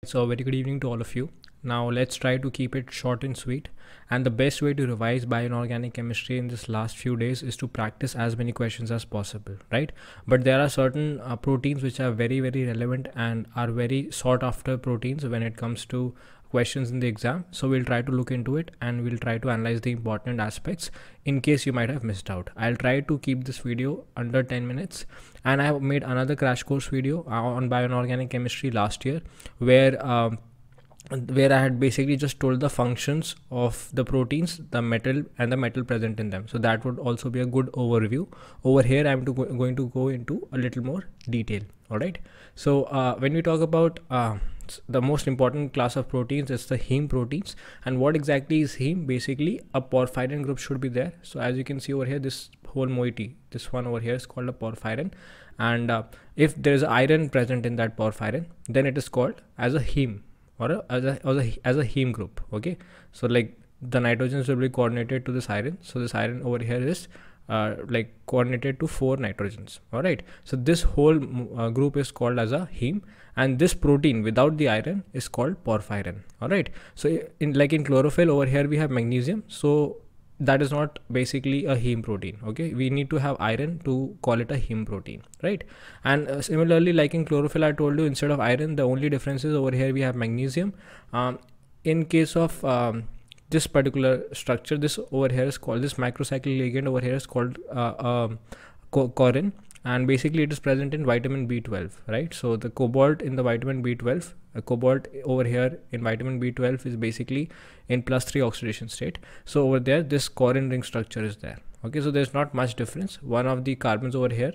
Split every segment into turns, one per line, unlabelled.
So very good evening to all of you. Now let's try to keep it short and sweet. And the best way to revise bio-inorganic chemistry in this last few days is to practice as many questions as possible, right? But there are certain proteins which are very relevant and are very sought after proteins when it comes to questions in the exam. So we'll try to look into it and we'll try to analyze the important aspects in case you might have missed out. I'll try to keep this video under 10 minutes, and I have made another crash course video on bio-inorganic chemistry last year where I had basically just told the functions of the proteins, the metal and the metal present in them. So that would also be a good overview. Over here I'm going to go into a little more detail. All right, so when we talk about the most important class of proteins, is the heme proteins. And what exactly is heme? Basically a porphyrin group should be there. So as you can see over here, this whole moiety, this one over here is called a porphyrin, and if there is iron present in that porphyrin, then it is called as a heme, or as a heme group. Okay, so like the nitrogens will be coordinated to this iron, so this iron over here is like coordinated to 4 nitrogens. All right, so this whole group is called as a heme, and this protein without the iron is called porphyrin. All right, so in chlorophyll over here we have magnesium, so that is not basically a heme protein. Okay, we need to have iron to call it a heme protein, right? And similarly, like in chlorophyll, I told you instead of iron, the only difference is over here we have magnesium. In case of this particular structure, this over here is called, this macrocyclic ligand over here is called corin, and basically it is present in vitamin B12, right? So the cobalt in the vitamin B12, cobalt over here in vitamin B12 is basically in +3 oxidation state. So over there this corin ring structure is there. Okay, so there's not much difference. One of the carbons over here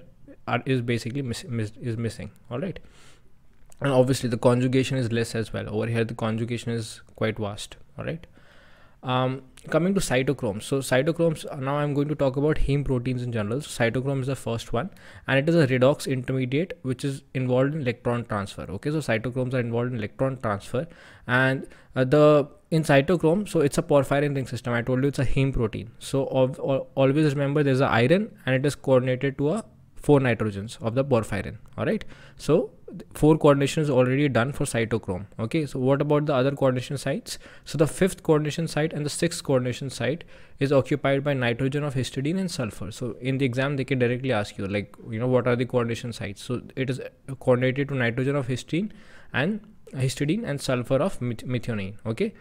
is basically missing. All right, and obviously the conjugation is less as well. Over here the conjugation is quite vast. All right, coming to cytochromes. So cytochromes, now I'm going to talk about heme proteins in general. So cytochrome is the first one, and it is a redox intermediate which is involved in electron transfer. Okay, so cytochromes are involved in electron transfer, and in cytochrome, so it's a porphyrin ring system. I told you it's a heme protein. So always remember there's an iron and it is coordinated to 4 nitrogens of the porphyrin. All right, so 4 coordination is already done for cytochrome. Okay, so what about the other coordination sites? So the 5th coordination site and the 6th coordination site is occupied by nitrogen of histidine and sulfur. So in the exam they can directly ask you, like, you know, what are the coordination sites? So it is coordinated to nitrogen of histidine and sulfur of methionine. Okay,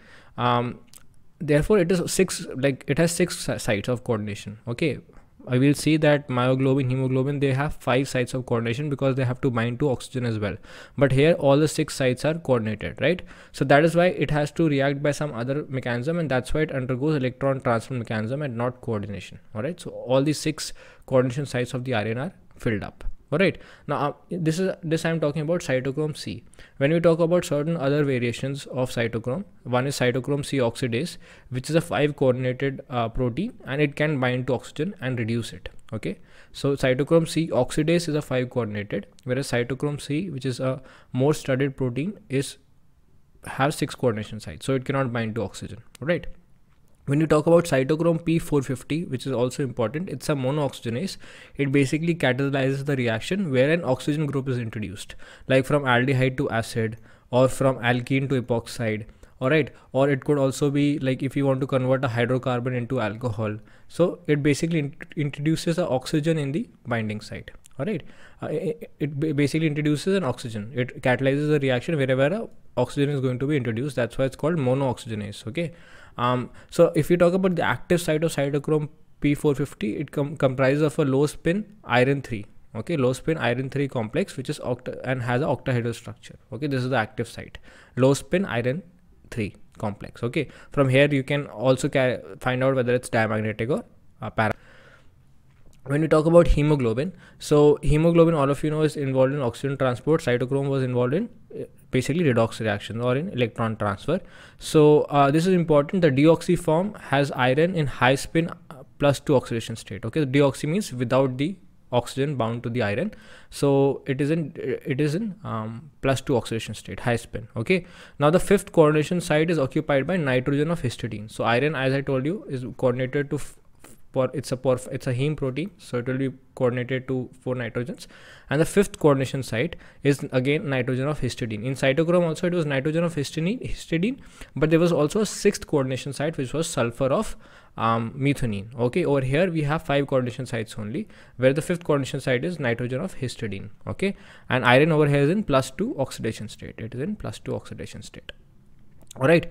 therefore it is 6, like it has 6 sites of coordination. Okay, I will see that myoglobin, hemoglobin, they have 5 sites of coordination because they have to bind to oxygen as well. But here all the 6 sites are coordinated, right? So that is why it has to react by some other mechanism, and that's why it undergoes electron transfer mechanism and not coordination. All right, so all the 6 coordination sites of the RNA are filled up. All right, now this I'm talking about cytochrome C. When we talk about certain other variations of cytochrome, one is cytochrome C oxidase, which is a 5 coordinated protein, and it can bind to oxygen and reduce it. Okay, so cytochrome C oxidase is a 5 coordinated, whereas cytochrome C, which is a more studied protein, has 6 coordination sites, so it cannot bind to oxygen. All right. When you talk about cytochrome P450, which is also important, it's a monooxygenase. It basically catalyzes the reaction where an oxygen group is introduced, like from aldehyde to acid or from alkene to epoxide. All right, or it could also be like if you want to convert a hydrocarbon into alcohol. So it basically introduces the oxygen in the binding site. All right, it basically introduces an oxygen. It catalyzes the reaction wherever a oxygen is going to be introduced. That's why it's called monooxygenase. Okay, so if you talk about the active site of cytochrome P450, it comprises of a low spin iron 3. Okay, low spin iron 3 complex, which is and has an octahedral structure. Okay, this is the active site, low spin iron 3 complex. Okay, from here you can also find out whether it's diamagnetic or para. When we talk about hemoglobin, so hemoglobin, all of you know, is involved in oxygen transport. Cytochrome was involved in basically redox reaction or in electron transfer. So this is important. The deoxy form has iron in high spin +2 oxidation state. Okay, the deoxy means without the oxygen bound to the iron, so it is in +2 oxidation state, high spin. Okay, now the 5th coordination site is occupied by nitrogen of histidine. So iron, as I told you, is coordinated to it's a heme protein, so it will be coordinated to 4 nitrogens. And the 5th coordination site is again nitrogen of histidine. In cytochrome also it was nitrogen of histidine, but there was also a 6th coordination site, which was sulfur of methionine. Okay, over here we have 5 coordination sites only, where the 5th coordination site is nitrogen of histidine. Okay, and iron over here is in +2 oxidation state. It is in +2 oxidation state. All right,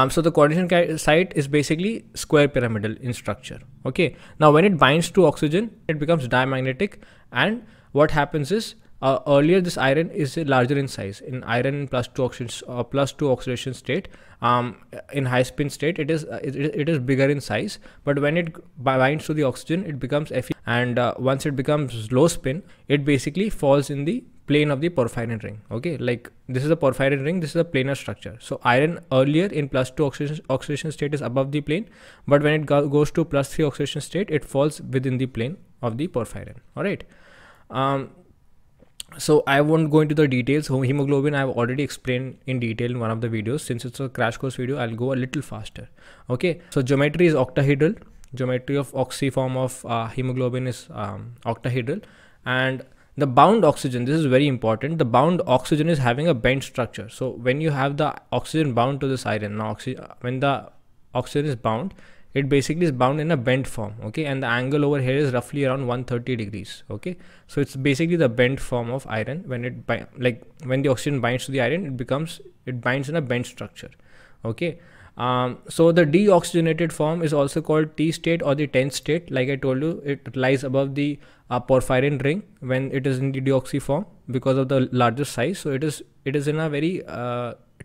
so the coordination site is basically square pyramidal in structure. Okay, now when it binds to oxygen, it becomes diamagnetic, and what happens is earlier this iron is larger in size. In iron in +2 oxidation state, in high spin state, it is bigger in size, but when it binds to the oxygen, it becomes Fe, and once it becomes low spin, it basically falls in the plane of the porphyrin ring. Okay, like this is a porphyrin ring, this is a planar structure. So iron earlier in +2 oxidation state is above the plane, but when it goes to +3 oxidation state, it falls within the plane of the porphyrin. All right, so I won't go into the details. Hemoglobin I've already explained in detail in one of the videos. Since it's a crash course video, I'll go a little faster. Okay, so geometry is octahedral. Geometry of oxy form of hemoglobin is octahedral, and the bound oxygen, this is very important, the bound oxygen is having a bent structure. So when you have the oxygen bound to this iron, now when the oxygen is bound, it basically is bound in a bent form. Okay, and the angle over here is roughly around 130 degrees. Okay, so it's basically the bent form of iron. When when the oxygen binds to the iron, it binds in a bent structure. Okay, so the deoxygenated form is also called T state or the 10th state. Like I told you, it lies above the porphyrin ring when it is in the deoxy form because of the larger size. So it is in a very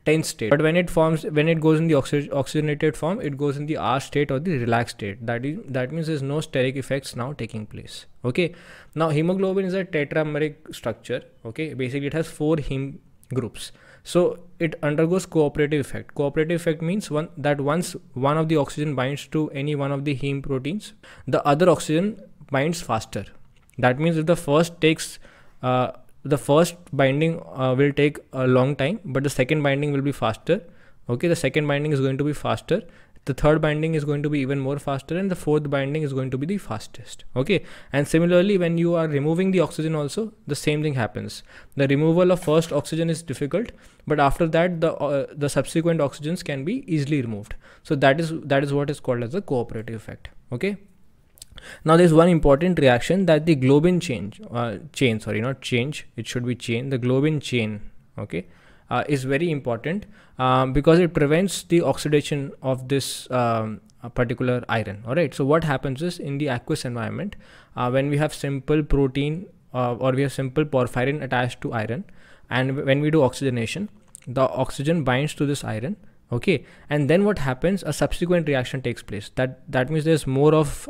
10th state. But when it goes in the oxygenated form, it goes in the R state or the relaxed state. That means there's no steric effects now taking place. Okay, now hemoglobin is a tetrameric structure. Okay, basically it has 4 heme groups. So it undergoes cooperative effect. Cooperative effect means once one of the oxygen binds to any one of the heme proteins, the other oxygen binds faster. That means if the first binding will take a long time, but the second binding will be faster. Okay, the second binding is going to be faster, the third binding is going to be even more faster, and the fourth binding is going to be the fastest. Okay, and similarly when you are removing the oxygen also, the same thing happens. The removal of first oxygen is difficult, but after that the subsequent oxygens can be easily removed. So that is what is called as a cooperative effect. Okay, now there's one important reaction that the globin chain, it should be chain, the globin chain, okay, is very important because it prevents the oxidation of this particular iron. All right, so what happens is in the aqueous environment, when we have simple protein or we have simple porphyrin attached to iron, and when we do oxygenation, the oxygen binds to this iron. Okay, and then what happens, a subsequent reaction takes place. That means there's more of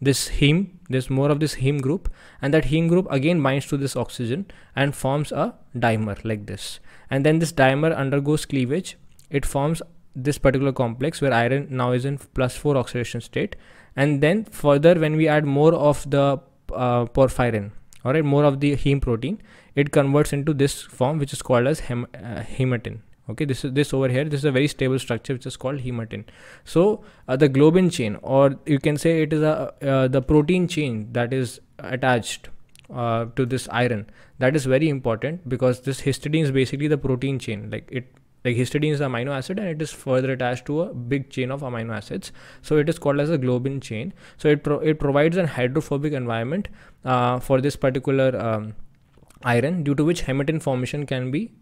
this heme group, and that heme group again binds to this oxygen and forms a dimer like this. And then this dimer undergoes cleavage. It forms this particular complex where iron now is in +4 oxidation state. And then further, when we add more of the porphyrin, all right, more of the heme protein, it converts into this form which is called as hematin. Okay, this over here, this is a very stable structure which is called hematin. So the globin chain, or you can say it is the protein chain that is attached to this iron, that is very important because this histidine is basically the protein chain. Like histidine is an amino acid and it is further attached to a big chain of amino acids. So it is called as a globin chain. So it provides an hydrophobic environment for this particular iron, due to which hematin formation can be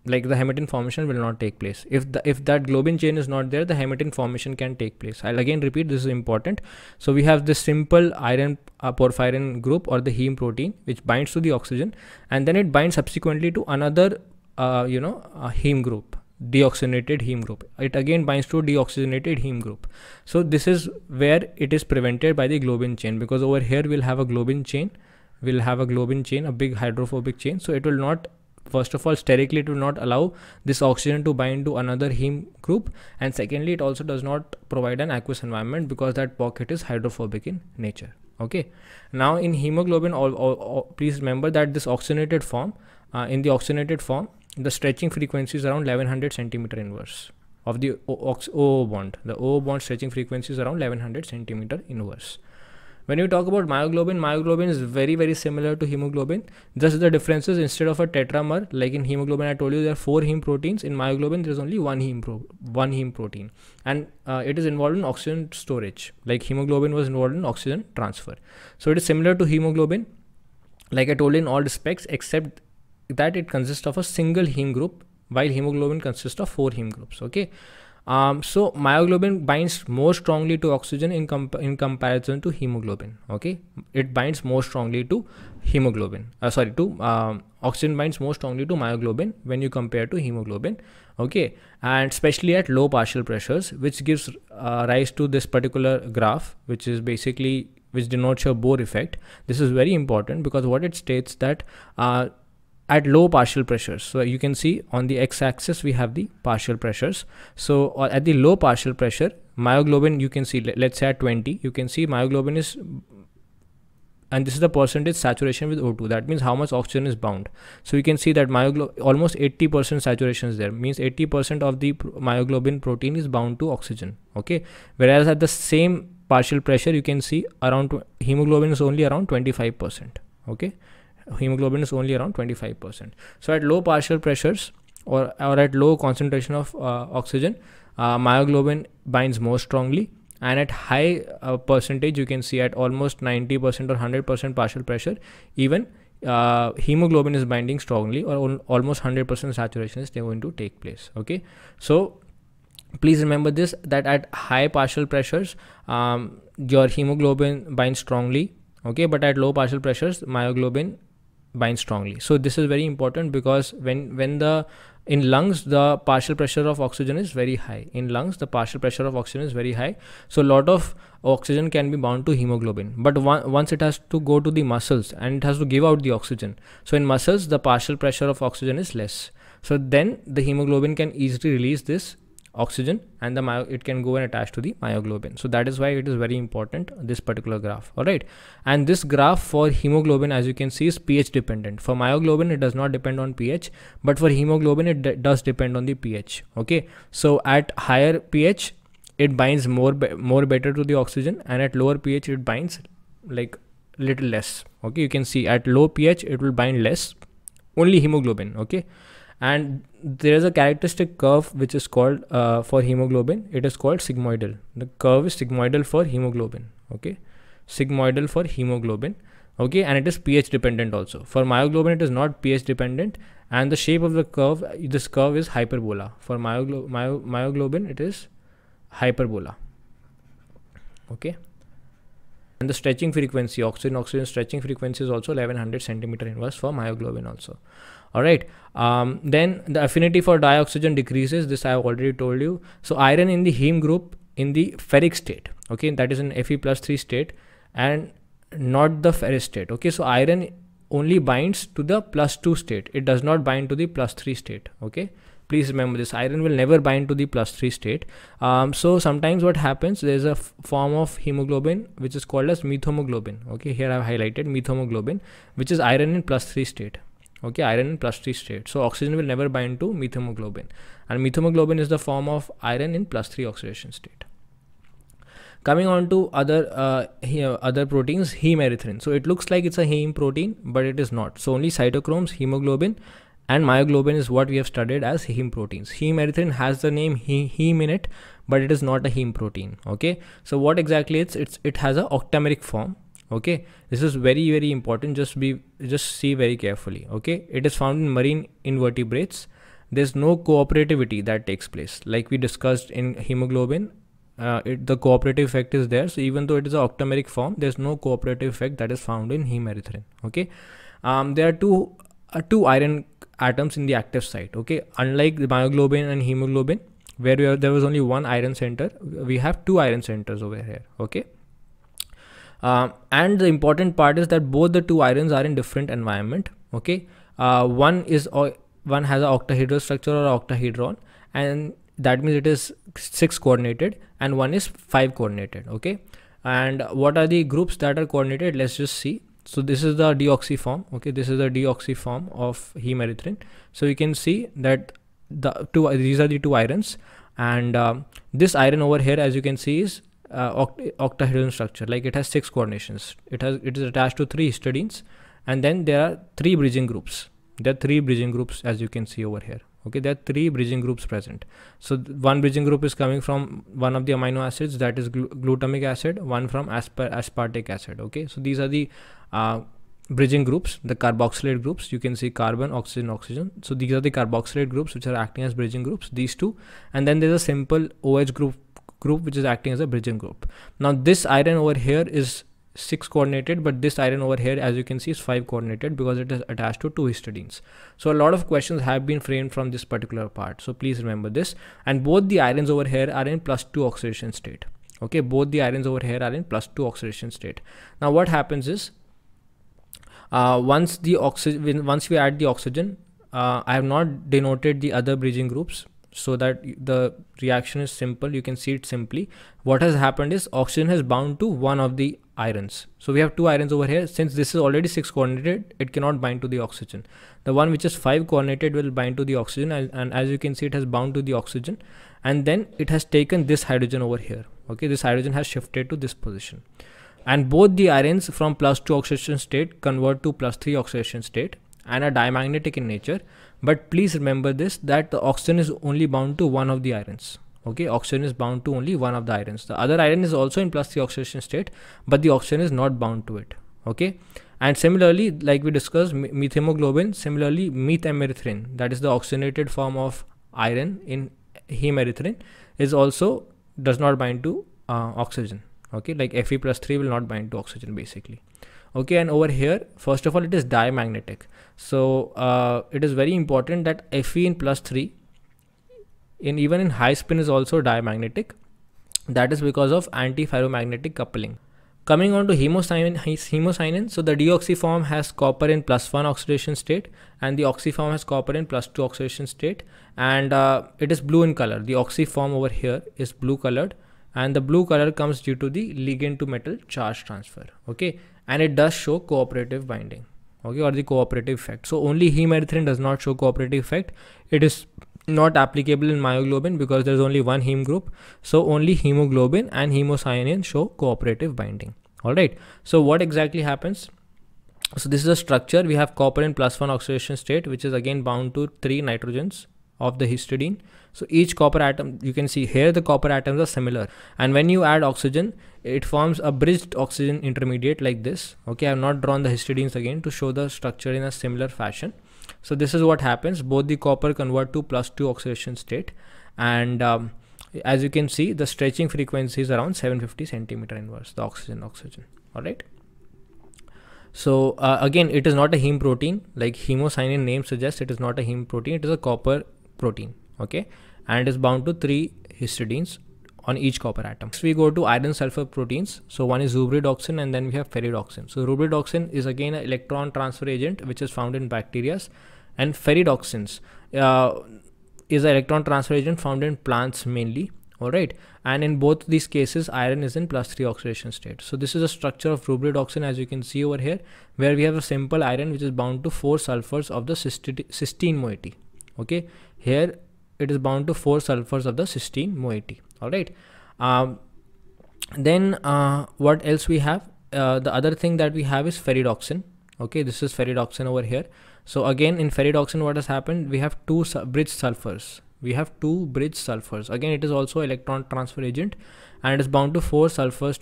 the hematin formation will not take place. If that globin chain is not there, the hematin formation can take place. I'll again repeat, this is important. So we have this simple iron porphyrin group or the heme protein which binds to the oxygen, and then it binds subsequently to another heme group, deoxygenated heme group. It again binds to deoxygenated heme group. So this is where it is prevented by the globin chain, because over here we'll have a globin chain, a big hydrophobic chain. So it will not, first of all, sterically it will not allow this oxygen to bind to another heme group, and secondly it also does not provide an aqueous environment because that pocket is hydrophobic in nature. Okay, now in hemoglobin, please remember that this oxygenated form, in the oxygenated form, the stretching frequency is around 1100 centimeter inverse. of the O bond. The O bond stretching frequency is around 1100 centimeter inverse. When you talk about myoglobin, myoglobin is very similar to hemoglobin. Just the differences, instead of a tetramer like in hemoglobin, I told you there are 4 heme proteins. In myoglobin, there is only one heme protein, and it is involved in oxygen storage. Like hemoglobin was involved in oxygen transfer. So it is similar to hemoglobin, like I told you, in all respects, except that it consists of a single heme group, while hemoglobin consists of 4 heme groups. Okay. So myoglobin binds more strongly to oxygen in comparison to hemoglobin. Okay, it binds more strongly to hemoglobin. Oxygen binds more strongly to myoglobin when you compare to hemoglobin. Okay, and especially at low partial pressures, which gives rise to this particular graph, which denotes your Bohr effect. This is very important because what it states that at low partial pressures, so you can see on the x-axis we have the partial pressures. So at the low partial pressure, myoglobin, you can see, let's say at 20, you can see myoglobin is, and this is the percentage saturation with O2, that means how much oxygen is bound. So you can see that almost 80% saturation is there, means 80% of the myoglobin protein is bound to oxygen. Okay, whereas at the same partial pressure, you can see around hemoglobin is only around 25%. Okay, hemoglobin is only around 25%. So at low partial pressures or at low concentration of oxygen, myoglobin binds more strongly, and at high percentage, you can see at almost 90% or 100% partial pressure, even hemoglobin is binding strongly, or almost 100% saturation is going to take place. Okay, so please remember this, that at high partial pressures, your hemoglobin binds strongly. Okay, but at low partial pressures, myoglobin binds strongly. So this is very important because when in lungs, the partial pressure of oxygen is very high. In lungs, the partial pressure of oxygen is very high. So a lot of oxygen can be bound to hemoglobin. But once it has to go to the muscles and it has to give out the oxygen. So in muscles, the partial pressure of oxygen is less. So then the hemoglobin can easily release this oxygen, and it can go and attach to the myoglobin. So that is why it is very important, this particular graph. All right, and this graph for hemoglobin, as you can see, is pH dependent. For myoglobin, it does not depend on pH, but for hemoglobin, it does depend on the pH. Okay, so at higher pH, it binds more better to the oxygen, and at lower pH, it binds like little less. Okay, you can see at low pH, it will bind less, only hemoglobin. Okay, and there is a characteristic curve which is called for hemoglobin, it is called sigmoidal. The curve is sigmoidal for hemoglobin. Okay, sigmoidal for hemoglobin. Okay, and it is pH dependent also. For myoglobin, it is not pH dependent, and the shape of the curve, this curve is hyperbola. For myoglobin, it is hyperbola. Okay, and the stretching frequency, oxygen stretching frequency is also 1100 centimeter inverse for myoglobin also. All right, then the affinity for dioxygen decreases. This I have already told you. So iron in the heme group in the ferric state, okay, that is in Fe+3 state, and not the ferrous state. Okay, so iron only binds to the +2 state, it does not bind to the +3 state. Okay, please remember this, iron will never bind to the +3 state. So sometimes what happens, there is a form of hemoglobin which is called as methemoglobin. Okay, here I have highlighted methemoglobin, which is iron in +3 state. Okay, iron in +3 state. So oxygen will never bind to methemoglobin, and methemoglobin is the form of iron in +3 oxidation state. Coming on to other proteins, hemerythrin. So it looks like it's a heme protein, but it is not. So only cytochromes, hemoglobin, and myoglobin is what we have studied as heme proteins. Hemerythrin has the name heme in it, but it is not a heme protein. Okay, so what exactly it has a octameric form. Okay, this is very important. Just see very carefully. Okay, it is found in marine invertebrates. There's no cooperativity that takes place, like we discussed in hemoglobin. The cooperative effect is there. So even though it is an octameric form, there's no cooperative effect that is found in hemerythrin. Okay, there are two iron atoms in the active site. Okay, unlike the myoglobin and hemoglobin, where there was only one iron center, we have two iron centers over here. Okay. And the important part is that both the two irons are in different environment. Okay, one has an octahedral structure or octahedron, and that means it is 6 coordinated, and one is 5 coordinated. Okay, and what are the groups that are coordinated? Let's just see. So this is the deoxy form. Okay, this is the deoxy form of hemerythrin. So you can see that these are the two irons. And this iron over here, as you can see, is octahedral structure. Like it has 6 coordinations. It is attached to 3 histidines, and then there are 3 bridging groups. There are 3 bridging groups, as you can see over here. Okay, there are 3 bridging groups present. So one bridging group is coming from one of the amino acids, that is glutamic acid, one from aspartic acid. Okay, so these are the bridging groups, the carboxylate groups. You can see carbon, oxygen, oxygen. So these are the carboxylate groups which are acting as bridging groups, these two. And then there's a simple OH group which is acting as a bridging group. Now this iron over here is 6 coordinated, but this iron over here, as you can see, is 5 coordinated because it is attached to 2 histidines. So a lot of questions have been framed from this particular part, so please remember this. And both the irons over here are in +2 oxidation state. Okay, both the irons over here are in +2 oxidation state. Now what happens is, once we add the oxygen, I have not denoted the other bridging groups so that the reaction is simple. You can see it simply. What has happened is oxygen has bound to one of the irons. So we have 2 irons over here. Since this is already 6 coordinated, it cannot bind to the oxygen. The one which is 5 coordinated will bind to the oxygen, and as you can see, it has bound to the oxygen, and then it has taken this hydrogen over here. Okay, this hydrogen has shifted to this position, and both the irons from +2 oxidation state convert to +3 oxidation state and are diamagnetic in nature. But please remember this, that the oxygen is only bound to one of the irons. Okay, oxygen is bound to only one of the irons. The other iron is also in +3 oxidation state, but the oxygen is not bound to it. Okay, and similarly, like we discussed, methemoglobin, similarly methemerythrin, that is the oxygenated form of iron in hemerythrin, is also does not bind to oxygen. Okay, like Fe+3 will not bind to oxygen basically. Okay, and over here, first of all, it is diamagnetic. So it is very important that Fe in +3 even in high spin is also diamagnetic. That is because of antiferromagnetic coupling. Coming on to hemocyanin, so the deoxy form has copper in +1 oxidation state, and the oxy form has copper in +2 oxidation state, and it is blue in color. The oxy form over here is blue colored, and the blue color comes due to the ligand to metal charge transfer. Okay, and it does show cooperative binding. Okay, or the cooperative effect. So only hemerythrin does not show cooperative effect. It is not applicable in myoglobin because there is only one heme group. So only hemoglobin and hemocyanin show cooperative binding. All right, so what exactly happens? So this is a structure. We have copper in +1 oxidation state, which is again bound to 3 nitrogens of the histidine. So each copper atom, you can see here the copper atoms are similar, and when you add oxygen, it forms a bridged oxygen intermediate like this. Okay, I have not drawn the histidines again to show the structure in a similar fashion. So this is what happens. Both the copper convert to +2 oxidation state, and as you can see, the stretching frequency is around 750 centimeter inverse, the oxygen. All right. So again, it is not a heme protein, like hemocyanin name suggests. It is not a heme protein. It is a copper protein. Okay, and it is bound to 3 histidines on each copper atom. Next we go to iron sulfur proteins. So one is rubridoxin, and then we have ferridoxin. So rubridoxin is again an electron transfer agent which is found in bacteria, and ferridoxins is an electron transfer agent found in plants mainly. All right, and in both these cases, iron is in +3 oxidation state. So this is a structure of rubridoxin, as you can see over here, where we have a simple iron which is bound to 4 sulfurs of the cysteine moiety. Okay, here it is bound to 4 sulfurs of the cysteine moiety. All right, then what else we have? The other thing that we have is ferridoxin. Okay, this is ferridoxin over here. So again, in ferridoxin, what has happened? We have 2 bridged sulfurs. Again, it is also electron transfer agent, and it is bound to 4 sulfurs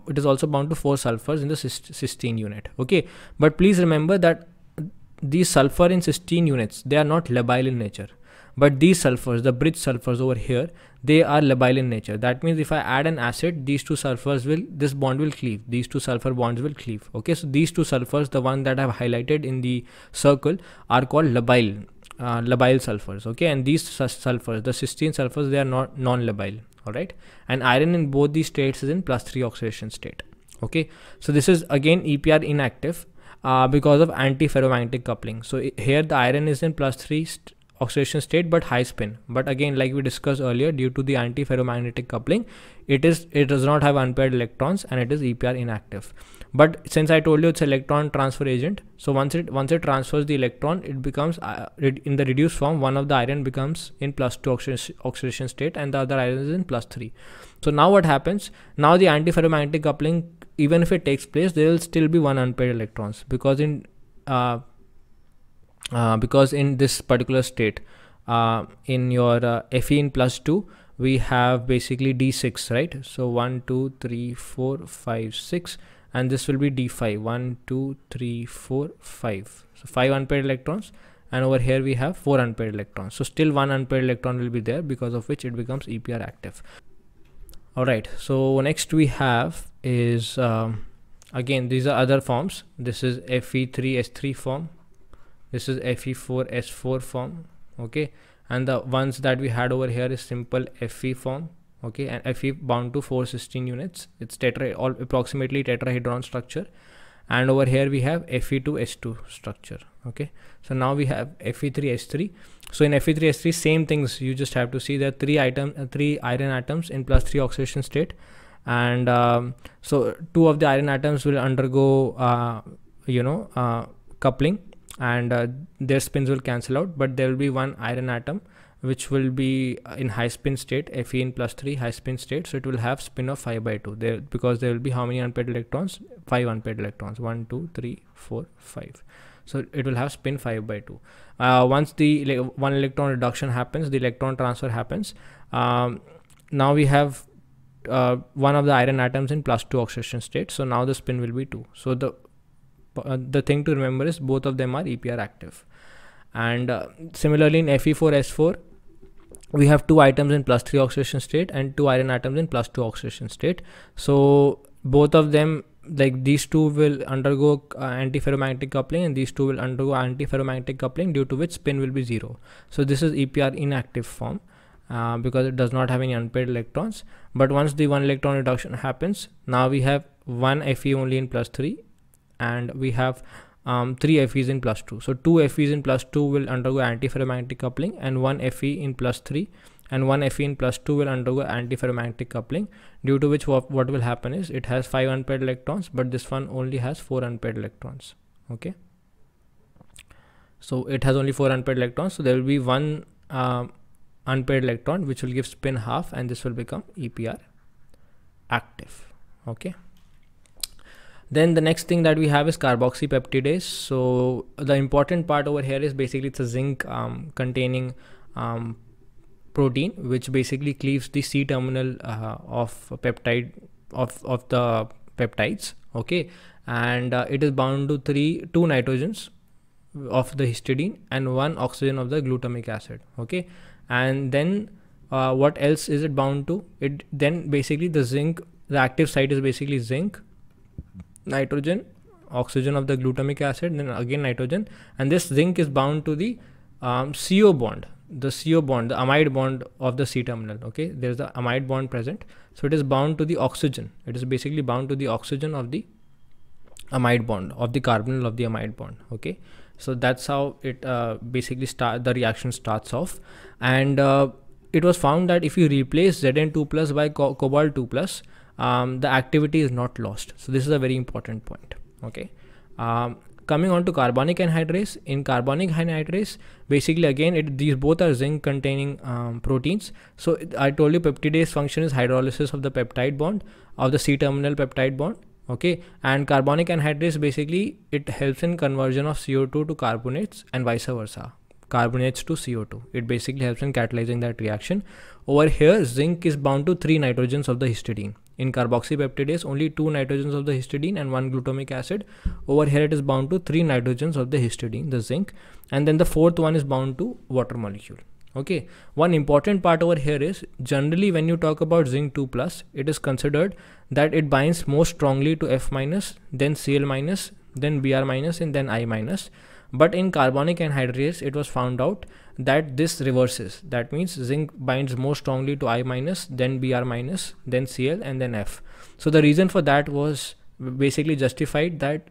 it is also bound to 4 sulfurs in the cysteine unit. Okay, but please remember that these sulfur in cysteine units, they are not labile in nature, but these sulfurs, the bridged sulfurs over here, they are labile in nature. That means if I add an acid, these 2 sulfurs this bond will cleave. These 2 sulfur bonds will cleave. Okay, so these 2 sulfurs, the one that I have highlighted in the circle, are called labile sulfurs. Okay, and these sulfurs, the cysteine sulfurs, they are not non-labile. All right, and iron in both these states is in +3 oxidation state. Okay, so this is again EPR inactive because of antiferromagnetic coupling. So here the iron is in +3 oxidation state but high spin, but again, like we discussed earlier, due to the antiferromagnetic coupling, it does not have unpaired electrons, and it is EPR inactive. But since I told you it's electron transfer agent, so once it transfers the electron, it becomes in the reduced form, one of the iron becomes in +2 oxidation state and the other iron is in +3. So now what happens? Now the antiferromagnetic coupling, even if it takes place, there will still be one unpaired electrons, because in this particular state, in your Fe in +2, we have basically D6, right? So 1 2 3 4 5 6, and this will be D5, 1 2 3 4 5. So 5 unpaired electrons, and over here we have 4 unpaired electrons. So still one unpaired electron will be there, because of which it becomes EPR active. All right, so next we have is again, these are other forms. This is Fe3S3 form, this is Fe4S4 form, okay, and the ones that we had over here is simple Fe form, okay, and Fe bound to 4 cysteine units. It's approximately tetrahedron structure, and over here we have Fe2S2 structure, okay. So now we have Fe3S3. So in Fe3S3, same things, you just have to see that 3 iron atoms in +3 oxidation state, and so 2 of the iron atoms will undergo coupling, and their spins will cancel out, but there will be one iron atom which will be in high spin state, Fe in +3 high spin state. So it will have spin of 5/2 there, because there will be how many unpaired electrons? 5 unpaired electrons, 1 2 3 4 5. So it will have spin 5/2. Once the one electron reduction happens, the electron transfer happens. Now we have one of the iron atoms in +2 oxidation state, so now the spin will be 2. So the thing to remember is both of them are EPR active. And similarly in Fe4S4, we have 2 items in +3 oxidation state and 2 iron atoms in +2 oxidation state. So both of them, like these two will undergo antiferromagnetic coupling, and these two will undergo antiferromagnetic coupling, due to which spin will be 0. So this is EPR inactive form, because it does not have any unpaired electrons. But once the one electron reduction happens, now we have one Fe only in +3, and we have 3 Fe's in +2. So 2 Fe's in +2 will undergo antiferromagnetic coupling, and 1 Fe in +3 and 1 Fe in +2 will undergo antiferromagnetic coupling, due to which what will happen is it has 5 unpaired electrons, but this one only has 4 unpaired electrons, okay. So it has only 4 unpaired electrons, so there will be one unpaired electron which will give spin half, and this will become EPR active, okay. Then the next thing that we have is carboxypeptidase. So the important part over here is basically it's a zinc containing protein, which basically cleaves the C terminal of peptide of the peptides, okay, and it is bound to 2 nitrogens of the histidine and 1 oxygen of the glutamic acid, okay. And then what else is it bound to? It then basically the active site is basically zinc, nitrogen, oxygen of the glutamic acid, then again nitrogen, and this zinc is bound to the CO bond, the amide bond of the C terminal, okay. There's the amide bond present, so it is bound to the oxygen. It is basically bound to the oxygen of the amide bond, of the carbonyl of the amide bond, okay. So that's how it basically the reaction starts off. And it was found that if you replace Zn2+ by cobalt 2+, the activity is not lost. So this is a very important point, okay. Coming on to carbonic anhydrase. In carbonic anhydrase, basically again these both are zinc containing proteins. So I told you peptidase function is hydrolysis of the peptide bond, of the C terminal peptide bond, okay. And carbonic anhydrase, basically it helps in conversion of CO2 to carbonates and vice versa, carbonates to CO2. It basically helps in catalyzing that reaction. Over here, zinc is bound to 3 nitrogens of the histidine. In carboxypeptidase, only 2 nitrogens of the histidine and 1 glutamic acid. Over here it is bound to 3 nitrogens of the histidine, the zinc, and then the 4th one is bound to water molecule, okay. One important part over here is, generally when you talk about zinc 2+, it is considered that it binds most strongly to F-, then Cl-, then Br-, and then I-. But in carbonic anhydrase, it was found out that this reverses. That means zinc binds more strongly to I-, then Br-, then Cl, and then F. So the reason for that was basically justified that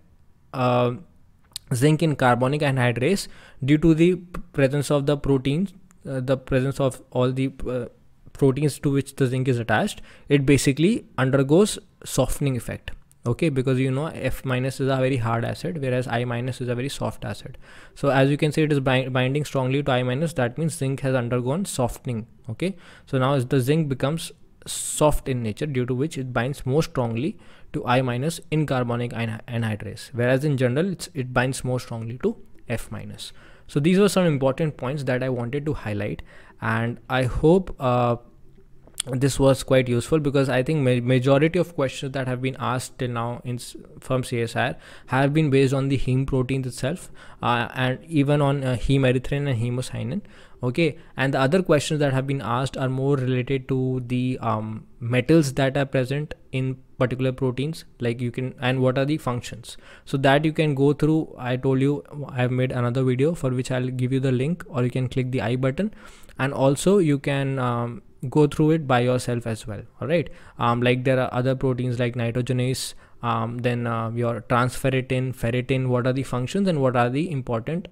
zinc in carbonic anhydrase, due to the presence of the proteins, the presence of all the proteins to which the zinc is attached, it basically undergoes softening effect. okay, because you know F minus is a very hard acid, whereas I minus is a very soft acid. So as you can see, it is binding strongly to I minus. That means zinc has undergone softening. Okay, so now as the zinc becomes soft in nature, due to which it binds more strongly to I minus in carbonic anhydrase, whereas in general it binds more strongly to F minus. So these were some important points that I wanted to highlight, and I hope this was quite useful, because I think majority of questions that have been asked till now from CSIR have been based on the heme proteins itself, and even on hemerythrin and hemocyanin. Okay, and the other questions that have been asked are more related to the metals that are present in particular proteins, like you can, and what are the functions, so that you can go through. I told you I have made another video for which I'll give you the link, or you can click the I button, and also you can go through it by yourself as well. All right, like there are other proteins like nitrogenase, then your transferritin, ferritin, what are the functions and what are the important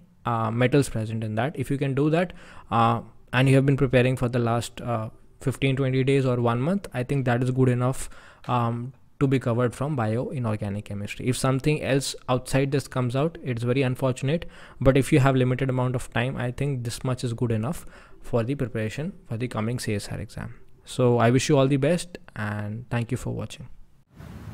metals present in that. If you can do that, and you have been preparing for the last 15-20 days or 1 month, I think that is good enough to be covered from bio-inorganic chemistry. If something else outside this comes out, it's very unfortunate, but if you have limited amount of time, I think this much is good enough for the preparation for the coming CSIR exam. So I wish you all the best, and thank you for watching.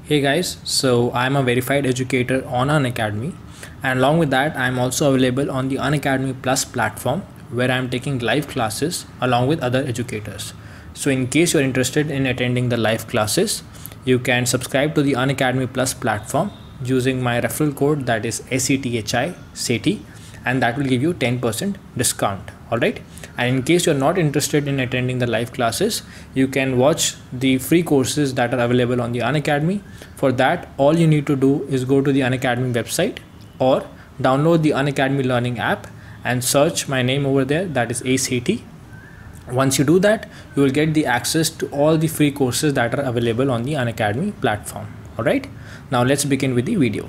Hey guys, so I'm a verified educator on Unacademy, and along with that I'm also available on the Unacademy Plus platform, where I'm taking live classes along with other educators. So in case you're interested in attending the live classes, you can subscribe to the Unacademy Plus platform using my referral code, that is SETHI, and that will give you 10% discount. All right, and in case you're not interested in attending the live classes, you can watch the free courses that are available on the Unacademy. For that, all you need to do is go to the Unacademy website or download the Unacademy Learning app and search my name over there, that is SETHI. Once you do that, you will get the access to all the free courses that are available on the Unacademy platform. All right, now let's begin with the video.